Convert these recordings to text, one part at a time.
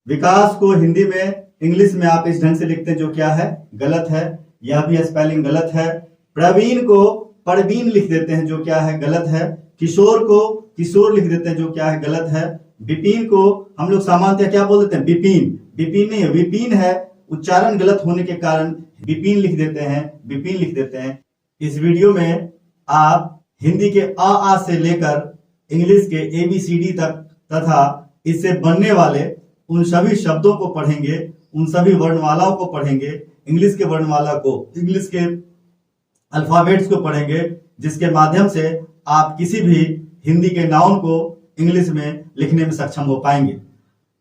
विकास को हिंदी में इंग्लिश में आप इस ढंग से लिखते हैं जो क्या है गलत है, यह भी स्पेलिंग गलत है। प्रवीण को परवीन लिख देते हैं जो क्या है गलत है। किशोर को किशोर लिख देते हैं जो क्या है गलत है। विपिन को हम लोग सामान्यतः क्या बोल देते हैं विपिन, विपिन नहीं है विपिन है, उच्चारण गलत होने के कारण विपिन लिख देते हैं, विपिन लिख देते हैं। इस वीडियो में आप हिंदी के आ से लेकर इंग्लिश के ABCD तक तथा इससे बनने वाले उन सभी शब्दों को पढ़ेंगे, उन सभी वर्णमालाओं को पढ़ेंगे, इंग्लिश के वर्णमाला को, इंग्लिश के अल्फाबेट्स को पढ़ेंगे, जिसके माध्यम से आप किसी भी हिंदी के नाउन को इंग्लिश में लिखने में सक्षम हो पाएंगे।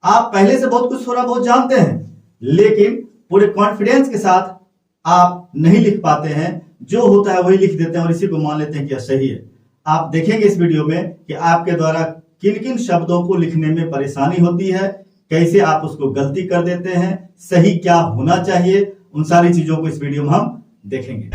आप पहले से बहुत कुछ थोड़ा बहुत जानते हैं, लेकिन पूरे कॉन्फिडेंस के साथ आप नहीं लिख पाते हैं, जो होता है वही लिख देते हैं और इसी को मान लेते हैं कि यह सही है। आप देखेंगे इस वीडियो में कि आपके द्वारा किन किन शब्दों को लिखने में परेशानी होती है, कैसे आप उसको गलती कर देते हैं, सही क्या होना चाहिए, उन सारी चीजों को इस वीडियो में हम देखेंगे।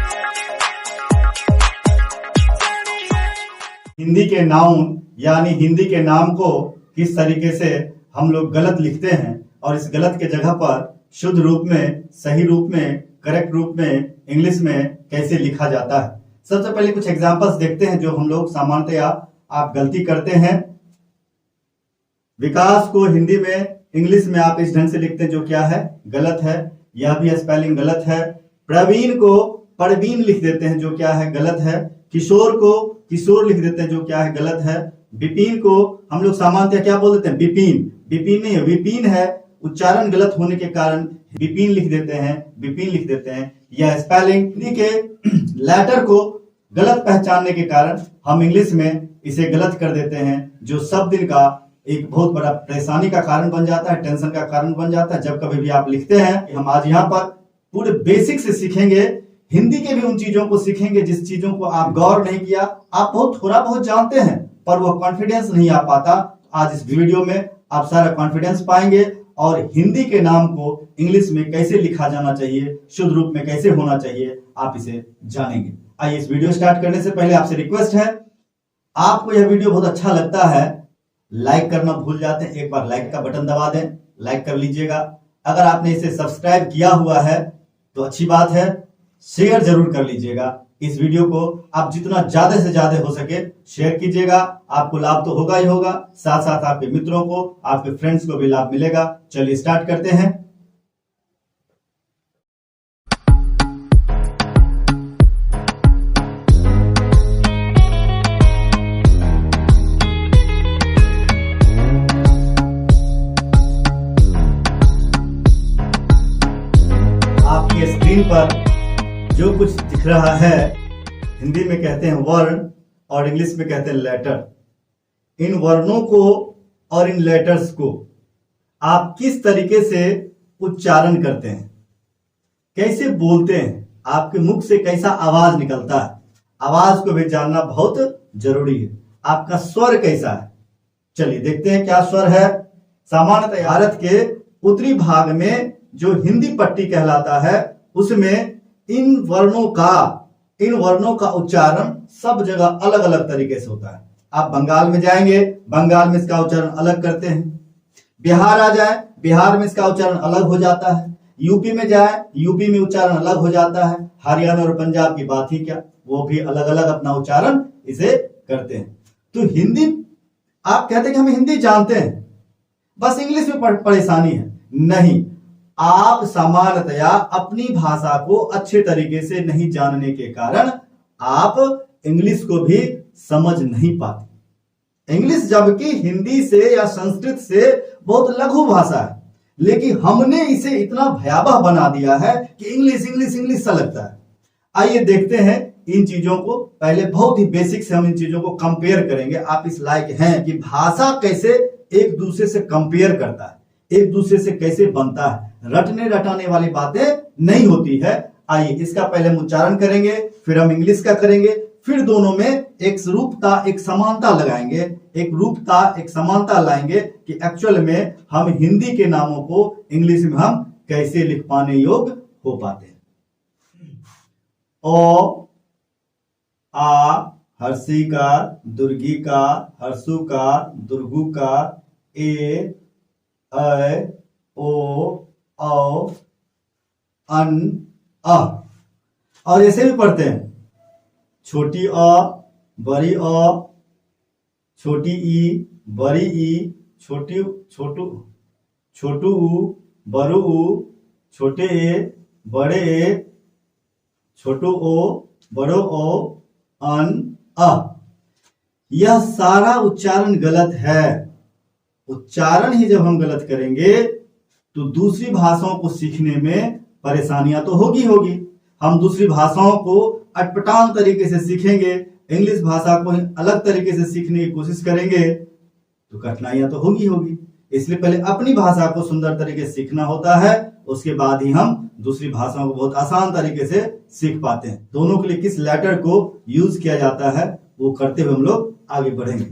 हिंदी के नाउन यानी हिंदी के नाम को किस तरीके से हम लोग गलत लिखते हैं और इस गलत के जगह पर शुद्ध रूप में, सही रूप में, करेक्ट रूप में इंग्लिश में कैसे लिखा जाता है। सबसे पहले कुछ एग्जांपल्स देखते हैं जो हम लोग सामान्यतया आप गलती करते हैं। विकास को हिंदी में इंग्लिश में आप इस ढंग से लिखते हैं जो क्या है गलत है, यह भी स्पेलिंग गलत है। प्रवीण को परवीन लिख देते हैं जो क्या है गलत है। किशोर को किशोर लिख देते हैं जो क्या है गलत है। विपिन को हम लोग सामान्यतः क्या बोल देते हैं विपिन, विपिन नहीं है विपिन है, उच्चारण गलत होने के कारण विपिन लिख देते हैं, विपिन लिख देते हैं। यह स्पेलिंग हिंदी के लेटर को गलत पहचानने के कारण हम इंग्लिश में इसे गलत कर देते हैं, जो सब दिन का एक बहुत बड़ा परेशानी का कारण बन जाता है, टेंशन का कारण बन जाता है। जब कभी भी आप लिखते हैं, हम आज यहाँ पर पूरे बेसिक से सीखेंगे, हिंदी के भी उन चीजों को सीखेंगे जिस चीजों को आप गौर नहीं किया, आप बहुत थोड़ा बहुत जानते हैं पर वो कॉन्फिडेंस नहीं आ पाता। आज इस वीडियो में आप सारा कॉन्फिडेंस पाएंगे और हिंदी के नाम को इंग्लिश में कैसे लिखा जाना चाहिए, शुद्ध रूप में कैसे होना चाहिए, आप इसे जानेंगे। आइए इस वीडियो स्टार्ट करने से पहले आपसे रिक्वेस्ट है, आपको यह वीडियो बहुत अच्छा लगता है, लाइक करना भूल जाते हैं, एक बार लाइक का बटन दबा दें, लाइक कर लीजिएगा। अगर आपने इसे सब्सक्राइब किया हुआ है तो अच्छी बात है, शेयर जरूर कर लीजिएगा। इस वीडियो को आप जितना ज्यादा से ज्यादा हो सके शेयर कीजिएगा, आपको लाभ तो होगा ही होगा, साथ साथ आपके मित्रों को, आपके फ्रेंड्स को भी लाभ मिलेगा। चलिए स्टार्ट करते हैं। आपके स्क्रीन पर जो कुछ दिख रहा है, हिंदी में कहते हैं वर्ण और इंग्लिश में कहते हैं लेटर। इन वर्णों को और इन लेटर्स को आप किस तरीके से उच्चारण करते हैं, कैसे बोलते हैं, आपके मुख से कैसा आवाज निकलता है, आवाज को भी जानना बहुत जरूरी है। आपका स्वर कैसा है, चलिए देखते हैं क्या स्वर है। सामान्यतः भारत के उत्तरी भाग में जो हिंदी पट्टी कहलाता है, उसमें इन वर्णों का उच्चारण सब जगह अलग अलग तरीके से होता है। आप बंगाल में जाएंगे, बंगाल में इसका उच्चारण अलग करते हैं। बिहार आ जाए, बिहार में इसका उच्चारण अलग हो जाता है। यूपी में जाए, यूपी में उच्चारण अलग हो जाता है। हरियाणा और पंजाब की बात ही क्या, वो भी अलग अलग अपना उच्चारण इसे करते हैं। तो हिंदी, आप कहते हैं कि हम हिंदी जानते हैं, बस इंग्लिश में परेशानी है। नहीं, आप सामान्यतया अपनी भाषा को अच्छे तरीके से नहीं जानने के कारण आप इंग्लिश को भी समझ नहीं पाते। इंग्लिश जबकि हिंदी से या संस्कृत से बहुत लघु भाषा है, लेकिन हमने इसे इतना भयावह बना दिया है कि इंग्लिश इंग्लिश इंग्लिश सा लगता है। आइए देखते हैं इन चीजों को। पहले बहुत ही बेसिक से हम इन चीजों को कंपेयर करेंगे। आप इस लायक हैं कि भाषा कैसे एक दूसरे से कंपेयर करता है, एक दूसरे से कैसे बनता है, रटने रटाने वाली बातें नहीं होती है। आइए इसका पहले हम उच्चारण करेंगे, फिर हम इंग्लिश का करेंगे, फिर दोनों में एक रूपता, एक समानता लगाएंगे, एक रूपता, एक समानता लाएंगे कि एक्चुअल में हम हिंदी के नामों को इंग्लिश में हम कैसे लिख पाने योग्य हो पाते हैं। ओ, आ, हर्षी का, दुर्गी का, हर्षु का, दुर्गु का, ए, ओ, औ, अन, अ। और ऐसे भी पढ़ते हैं, छोटी अ, बड़ी अ, छोटी ई, बड़ी ई, छोटी छोटू छोटू ऊ, बड़ू ऊ, छोटे ए, बड़े ए, छोटू ओ, बड़ो ओ, अन, अ। यह सारा उच्चारण गलत है। उच्चारण ही जब हम गलत करेंगे तो दूसरी भाषाओं को सीखने में परेशानियां तो होगी। हम दूसरी भाषाओं को अटपटांग तरीके से सीखेंगे, इंग्लिश भाषा को अलग तरीके से सीखने की कोशिश करेंगे तो कठिनाइयां तो होगी। इसलिए पहले अपनी भाषा को सुंदर तरीके से सीखना होता है, उसके बाद ही हम दूसरी भाषाओं को बहुत आसान तरीके से सीख पाते हैं। दोनों के लिए किस लेटर को यूज किया जाता है वो करते हुए हम लोग आगे बढ़ेंगे।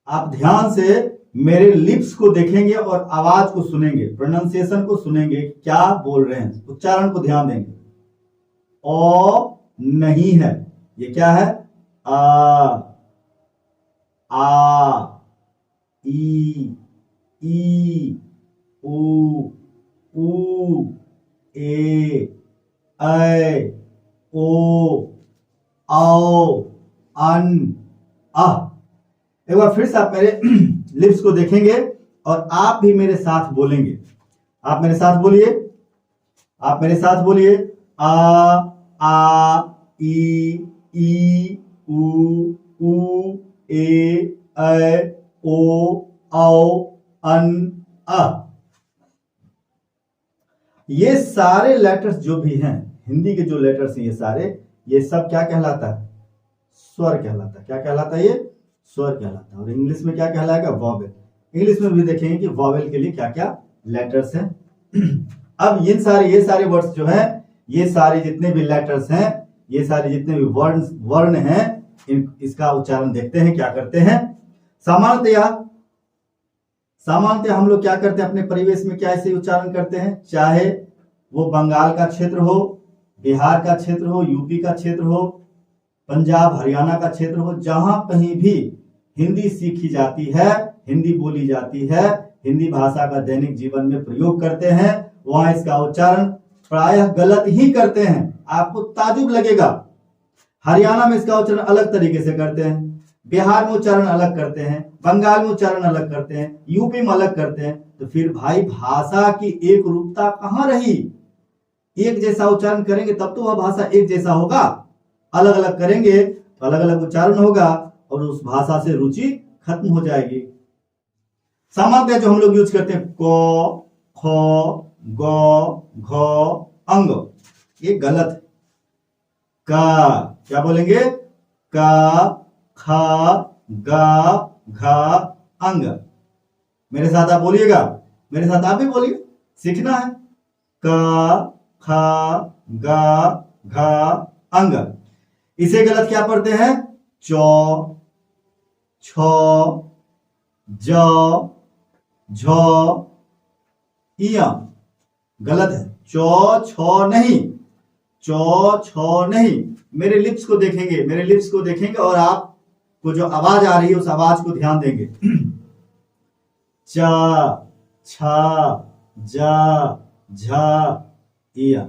आप ध्यान से मेरे लिप्स को देखेंगे और आवाज को सुनेंगे, प्रोनाउंसिएशन को सुनेंगे, क्या बोल रहे हैं, उच्चारण को ध्यान देंगे। ओ नहीं है, ये क्या है, आ, ई, ऊ, ए, ऐ, ओ, औ, अन, अ। एक बार फिर से आप मेरे लिप्स को देखेंगे और आप भी मेरे साथ बोलेंगे। आप मेरे साथ बोलिए, आ, ई, ऊ, ए, ऐ, ओ, औ, अन, अ। ये सारे लेटर्स जो भी हैं, हिंदी के जो लेटर्स हैं ये सब क्या कहलाता है, स्वर कहलाता है। क्या कहलाता है, ये स्वर कहलाता है। और इंग्लिश में क्या कहलाएगा, वॉवेल। इंग्लिश में भी देखेंगे कि वॉवेल के लिए क्या क्या लेटर्स हैं। अब ये सारे वर्ड्स जो हैं, ये सारे जितने भी लेटर्स हैं, ये सारे जितने भी वर्ण हैं, इसका उच्चारण देखते हैं, क्या करते हैं। सामान्यतया हम लोग क्या करते हैं, अपने परिवेश में क्या ऐसे उच्चारण करते हैं, चाहे वो बंगाल का क्षेत्र हो, बिहार का क्षेत्र हो, यूपी का क्षेत्र हो, पंजाब हरियाणा का क्षेत्र हो, जहां कहीं भी हिंदी सीखी जाती है, हिंदी बोली जाती है, हिंदी भाषा का दैनिक जीवन में प्रयोग करते हैं, वहां इसका उच्चारण प्रायः गलत ही करते हैं। आपको ताजुब लगेगा, हरियाणा में इसका उच्चारण अलग तरीके से करते हैं, बिहार में उच्चारण अलग करते हैं, बंगाल में उच्चारण अलग करते हैं, यूपी में अलग करते हैं। तो फिर भाई भाषा की एक रूपता कहां रही। एक जैसा उच्चारण करेंगे तब तो वह भाषा एक जैसा होगा, अलग अलग करेंगे तो अलग अलग उच्चारण होगा और उस भाषा से रुचि खत्म हो जाएगी। सामान्यतः जो हम लोग यूज करते हैं को, खो, गो, घो, अंग, ये गलत है। का क्या बोलेंगे, का, खा, गा, घा, अंग। मेरे साथ आप बोलिएगा, मेरे साथ आप भी बोलिए, सीखना है। का, खा, गा, घा, अंग। इसे गलत क्या पढ़ते हैं, चौ, छो, जौ, झो, इया। गलत है, चौ छो नहीं, चौ छो नहीं। मेरे लिप्स को देखेंगे और आपको जो आवाज आ रही है उस आवाज को ध्यान देंगे। चा, छा, जा, झा, इया।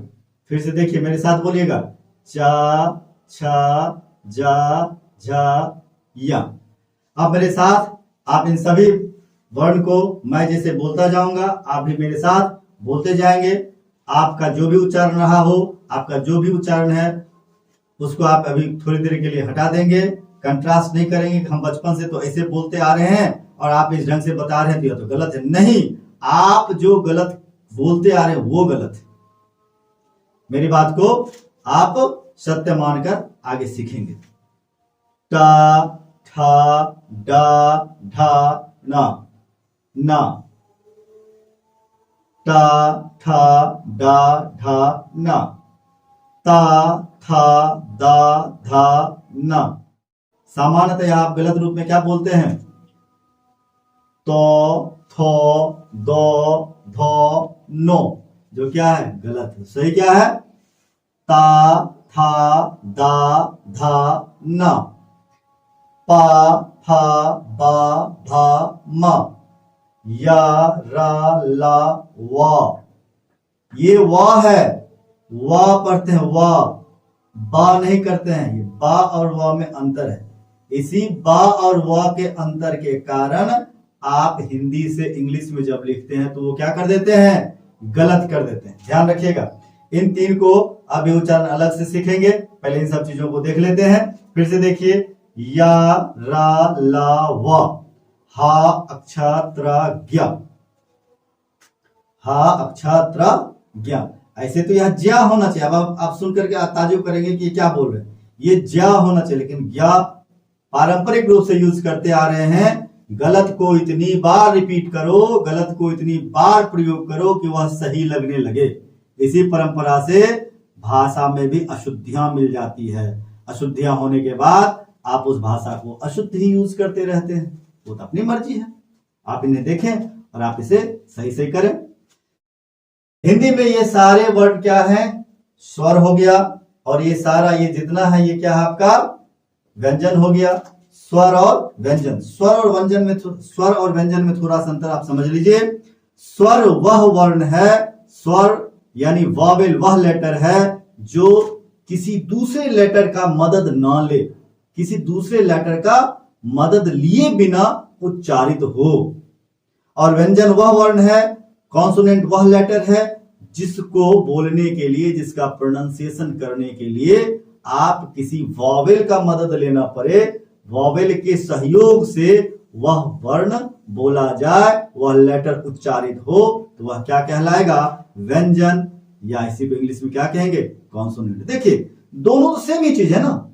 फिर से देखिए, मेरे साथ बोलिएगा, चा, छा, जा, झा, या। आप मेरे साथ, आप इन सभी वर्ण को मैं जैसे बोलता जाऊंगा, आप भी मेरे साथ बोलते जाएंगे। आपका जो भी उच्चारण रहा हो, आपका जो भी उच्चारण है, उसको आप अभी थोड़ी देर के लिए हटा देंगे। कंट्रास्ट नहीं करेंगे कि हम बचपन से तो ऐसे बोलते आ रहे हैं और आप इस ढंग से बता रहे हैं तो यह तो गलत है। नहीं, आप जो गलत बोलते आ रहे हैं वो गलत है। मेरी बात को आप सत्य मानकर आगे सीखेंगे। टा, ठा, डा, ढा, ना। टा, ठा, डा, ढा, ना। ता, था, दा, धा, ना। सामान्यतः आप गलत रूप में क्या बोलते हैं, तो, थो, दो, धो, नो, जो क्या है गलत है। सही क्या है, ता, था, दा, धा, ना। पा, फा, बा, भा, मा। या, रा, ला, वा। ये वा है, वा पढ़ते हैं वा, बा नहीं करते हैं। ये बा और वा में अंतर है। इसी बा और वा के अंतर के कारण आप हिंदी से इंग्लिश में जब लिखते हैं तो वो क्या कर देते हैं, गलत कर देते हैं। ध्यान रखिएगा। इन तीन को अब ये उच्चारण अलग से सीखेंगे, पहले इन सब चीजों को देख लेते हैं। फिर से देखिए, या, रा, ला, वा, हा अक्षात्रा ज्ञा, हा अक्षात्रा ज्ञा। ऐसे तो यह ज्या होना चाहिए। अब आप सुन करके ताजुब करेंगे कि क्या बोल रहे हैं, ये ज्या होना चाहिए, लेकिन ज्ञा पारंपरिक रूप से यूज करते आ रहे हैं। गलत को इतनी बार रिपीट करो, गलत को इतनी बार प्रयोग करो कि वह सही लगने लगे। इसी परंपरा से भाषा में भी अशुद्धियां मिल जाती है। अशुद्धियां होने के बाद आप उस भाषा को अशुद्ध ही यूज करते रहते हैं। वो तो अपनी मर्जी है, आप इन्हें देखें और आप इसे सही सही करें। हिंदी में ये सारे वर्ड क्या हैं, स्वर हो गया, और ये सारा ये जितना है ये क्या है आपका व्यंजन हो गया। स्वर और व्यंजन, स्वर और व्यंजन में थोड़ा सा अंतर आप समझ लीजिए। स्वर वह वर्ण है, स्वर यानी वॉवेल वह लेटर है जो किसी दूसरे लेटर का मदद ना ले, किसी दूसरे लेटर का मदद लिए बिना उच्चारित हो। और व्यंजन वह वर्ण है, कॉन्सोनेंट वह लेटर है जिसको बोलने के लिए, जिसका प्रोनाउंसिएशन करने के लिए आप किसी वॉवेल का मदद लेना पड़े, वॉवेल के सहयोग से वह वर्ण बोला जाए, वह लेटर उच्चारित हो, तो वह क्या कहलाएगा, व्यंजन, या इसी को इंग्लिश में क्या कहेंगे, कॉन्सोनेंट। देखिए दोनों तो सेम ही चीज है ना,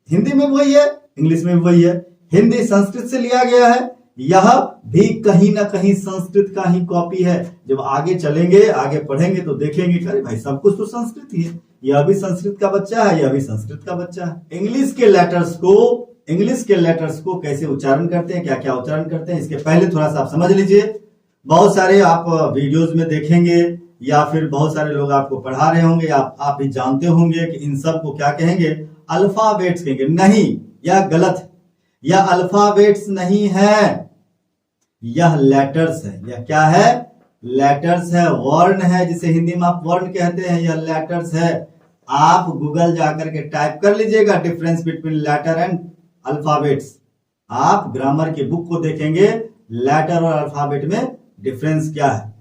हिंदी में वही है, इंग्लिश में वही है। हिंदी संस्कृत से लिया गया है, यह भी कहीं ना कहीं संस्कृत का ही कॉपी है। जब आगे चलेंगे, आगे पढ़ेंगे तो देखेंगे कि अरे भाई सब कुछ तो संस्कृत ही है, यह भी संस्कृत का बच्चा है, यह भी संस्कृत का बच्चा है। इंग्लिश के लेटर्स को कैसे उच्चारण करते हैं, क्या क्या उच्चारण करते हैं, इसके पहले थोड़ा सा आप समझ लीजिए। बहुत सारे आप वीडियोज में देखेंगे या फिर बहुत सारे लोग आपको पढ़ा रहे होंगे, आप भी जानते होंगे कि इन सब को क्या कहेंगे, अल्फाबेट्स कहेंगे। नहीं, यह गलत है, यह अल्फाबेट्स नहीं है, यह लेटर्स है। यह क्या है, लेटर्स है, वर्ण है, जिसे हिंदी में आप वर्ण कहते हैं, यह लेटर्स है। आप गूगल जाकर के टाइप कर लीजिएगा difference between letter and alphabets. आप ग्रामर की बुक को देखेंगे, लेटर और अल्फाबेट में डिफरेंस क्या है।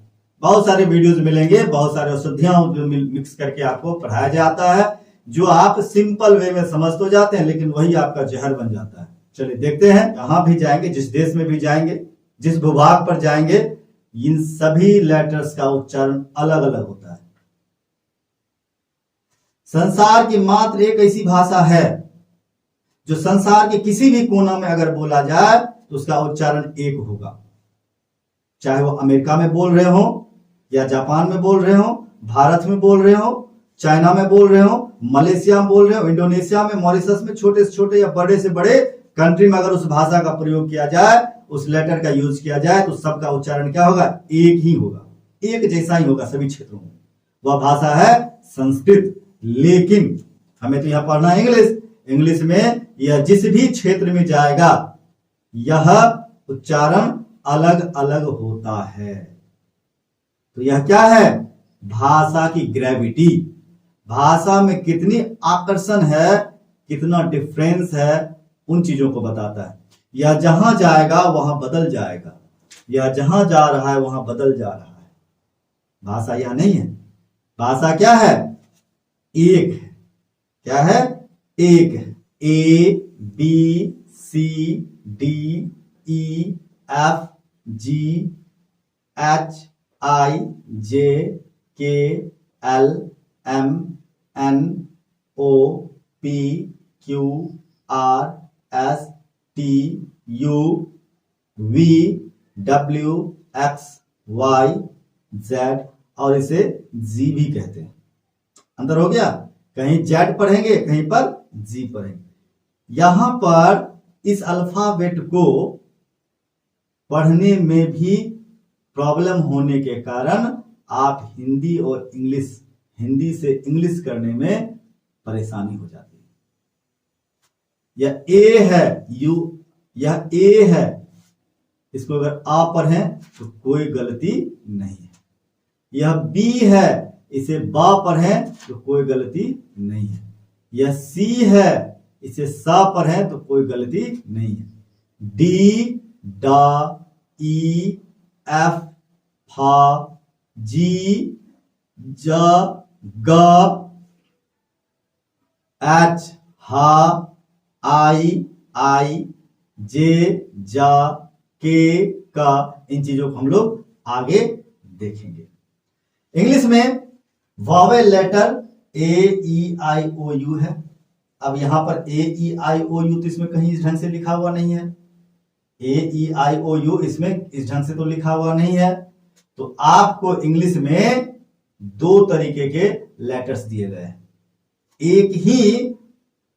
बहुत सारे वीडियोस मिलेंगे, बहुत सारे अशुद्धियां मिक्स करके आपको पढ़ाया जाता है, जो आप सिंपल वे में समझ तो जाते हैं, लेकिन वही आपका जहर बन जाता है। चलिए देखते हैं, कहां भी जाएंगे, जिस देश में भी जाएंगे, जिस भूभाग पर जाएंगे, इन सभी लेटर्स का उच्चारण अलग अलग होता है। संसार की मात्र एक ऐसी भाषा है जो संसार के किसी भी कोना में अगर बोला जाए तो उसका उच्चारण एक होगा, चाहे वो अमेरिका में बोल रहे हो, या जापान में बोल रहे हो, भारत में बोल रहे हो, चाइना में बोल रहे हो, मलेशिया में बोल रहे हो, इंडोनेशिया में, मॉरिशस में, छोटे से छोटे या बड़े से बड़े कंट्री में अगर उस भाषा का प्रयोग किया जाए, उस लेटर का यूज किया जाए, तो सबका उच्चारण क्या होगा, एक ही होगा, एक जैसा ही होगा सभी क्षेत्रों में। वह भाषा है संस्कृत। लेकिन हमें तो यहां पढ़ना है इंग्लिश में यह जिस भी क्षेत्र में जाएगा यह उच्चारण अलग अलग होता है। तो यह क्या है, भाषा की ग्रेविटी, भाषा में कितनी आकर्षण है, कितना डिफरेंस है, उन चीजों को बताता है। यह जहां जाएगा वहां बदल जाएगा, यह जहां जा रहा है वहां बदल जा रहा है। भाषा यह नहीं है, भाषा क्या है, एक है। क्या है, एक है। A B C D E F G H I J K L M N O P Q R S T U V W X Y Z, और इसे G भी कहते हैं। अंदर हो गया, कहीं Z पढ़ेंगे, कहीं पर G पढ़ेंगे। यहां पर इस अल्फाबेट को पढ़ने में भी प्रॉब्लम होने के कारण आप हिंदी और इंग्लिश, हिंदी से इंग्लिश करने में परेशानी हो जाती है। यह ए है, यह ए है, इसको अगर आ पढ़ें तो कोई गलती नहीं है। यह बी है, इसे बा पढ़ें तो कोई गलती नहीं है। यह सी है, इसे सा पढ़ें तो कोई गलती नहीं है। डी, डा, ई, एफ, फा, जी, जा, गा, एच, हा, आई, जे, जा, के, का, इन चीजों को हम लोग आगे देखेंगे। इंग्लिश में vowel letter A, E, I, O, U है। अब यहां पर ए, ई, आई, ओ, यू तो इसमें कहीं इस ढंग से लिखा हुआ नहीं है। ए, ई, आई, ओ, यू इसमें इस ढंग से तो लिखा हुआ नहीं है। तो आपको इंग्लिश में दो तरीके के लेटर्स दिए गए हैं। एक ही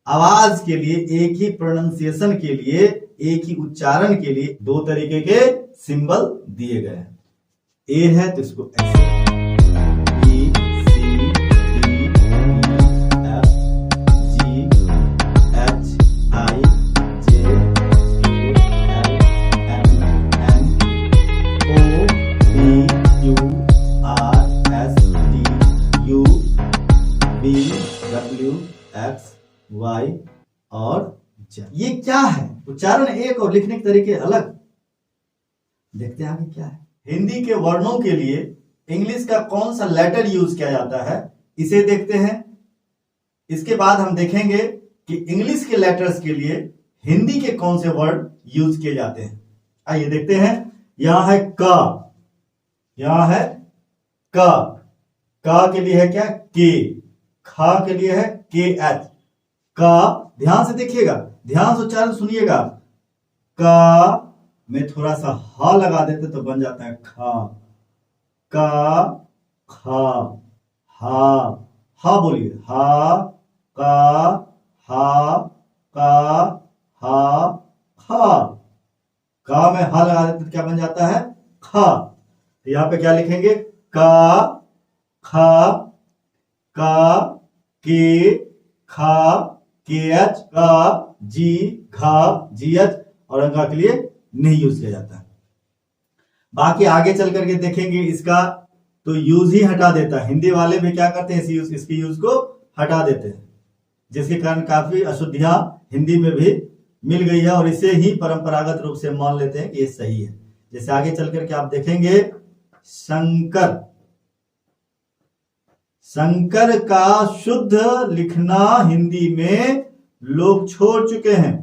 आवाज के लिए, एक ही प्रोनाउंसिएशन के लिए, एक ही उच्चारण के लिए दो तरीके के सिंबल दिए गए हैं। ए है तो इसको ऐसे, B, C, D, F, G, H, I, J, K, L, M, N, O, P, Q, R, S, T, U, V, W, X, Y और जेड। ये क्या है? उच्चारण एक और लिखने के तरीके अलग। देखते हैं आगे क्या है। हिंदी के वर्णों के लिए इंग्लिश का कौन सा लेटर यूज किया जाता है, इसे देखते हैं। इसके बाद हम देखेंगे कि इंग्लिश के लेटर्स के लिए हिंदी के कौन से वर्ड यूज किए जाते हैं। आइए देखते हैं। यहां है का, यहां है का, का के लिए है क्या? के। खा के लिए है के एच। का, ध्यान से देखिएगा, ध्यान से उच्चारण सुनिएगा। का में थोड़ा सा हा लगा देते तो बन जाता है खा। का, खा, हा, हा बोलिए, हा, का, हा, का, हा, खा। का में हा लगा देते तो क्या बन जाता है? खा। तो यहां पे क्या लिखेंगे? का, खा, का, के, खा, के एच, का, जी, घा, जी एच और अंगा के लिए नहीं यूज किया जाता है। बाकी आगे चल करके देखेंगे इसका तो यूज ही हटा देता है। हिंदी वाले भी क्या करते हैं? इसके यूज को हटा देते हैं, जिसके कारण काफी अशुद्धियां हिंदी में भी मिल गई है और इसे ही परंपरागत रूप से मान लेते हैं कि ये सही है। जैसे आगे चल करके आप देखेंगे शंकर, शंकर का शुद्ध लिखना हिंदी में लोग छोड़ चुके हैं।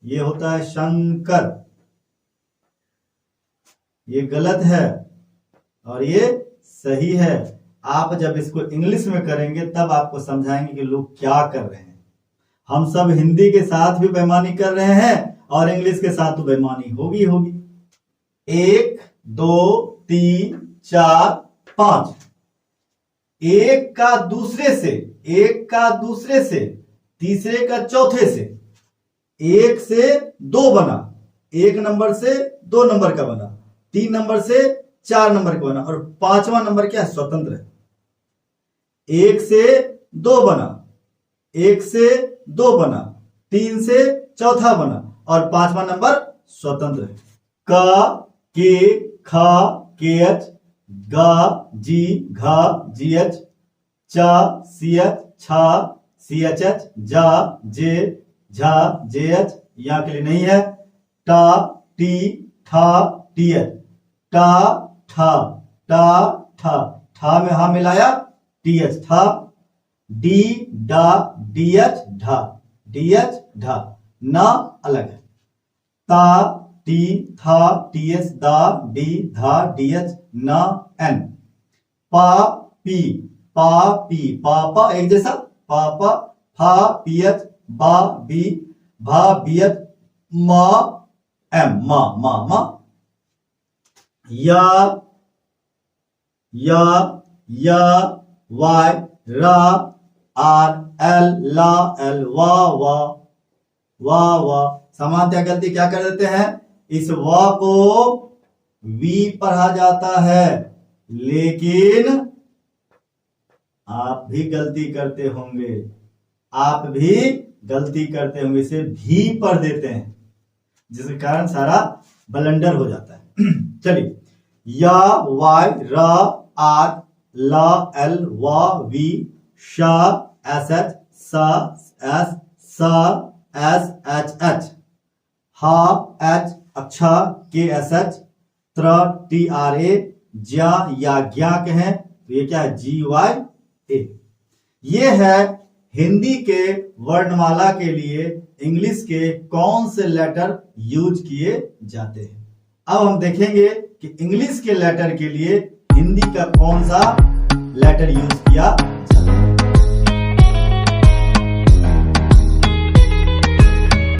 ये होता है शंकर, ये गलत है और ये सही है। आप जब इसको इंग्लिश में करेंगे तब आपको समझाएंगे कि लोग क्या कर रहे हैं। हम सब हिंदी के साथ भी बेईमानी कर रहे हैं और इंग्लिश के साथ तो बेईमानी होगी होगी। 1, 2, 3, 4, 5। एक का दूसरे से, एक का दूसरे से, तीसरे का चौथे से, एक से दो बना, एक नंबर से दो नंबर का बना, 3 नंबर से 4 नंबर का बना और 5वां नंबर क्या है? स्वतंत्र है। एक से दो बना, एक से दो बना, 3 से चौथा बना और 5वां नंबर स्वतंत्र है। का, के, खा, के एच, गा, जी, घा, जी एच, चा, सी एच, छा, सी एच एच, जा, जे, झा, जे एच, यहाँ के लिए नहीं है। टा, टी, ठा, टी एच, टा, ठा, टा, ठा, ठा में हा मिलाया, टी एच, ठा। डी, डा, डी एच, ढा, डी एच, ढा। ना अलग है। ता, टी, था, टी एच, दा, डी, धा, डी एच, ना, एन। पा, पी, पा, पी, पापा एक जैसा, पापा, फा, पी एच, बा, बी, भा, बी एच, मा, एम, मा, मा, मा। या, वाई, रा, आर, एल, ला, एल, वा, वा। सामान्यतः गलती क्या कर देते हैं? इस वा को वी पढ़ा जाता है, लेकिन आप भी गलती करते होंगे, आप भी गलती करते होंगे, इसे भी पढ़ देते हैं, जिसके कारण सारा ब्लंडर हो जाता है। चलिए, या, वाई, र, आर, ल, एल, व, वी, श, एस, एच, स, एस, स, एस, एच, एच, ह, एच, अच्छा, के, एस, एच, त्र, टी, आर, ए, ज्या या ज्ञा कहें तो ये क्या है, जी, वाई, ए। ये है हिंदी के वर्णमाला के लिए इंग्लिश के कौन से लेटर यूज किए जाते हैं। अब हम देखेंगे कि इंग्लिश के लेटर के लिए हिंदी का कौन सा लेटर यूज किया जाता है।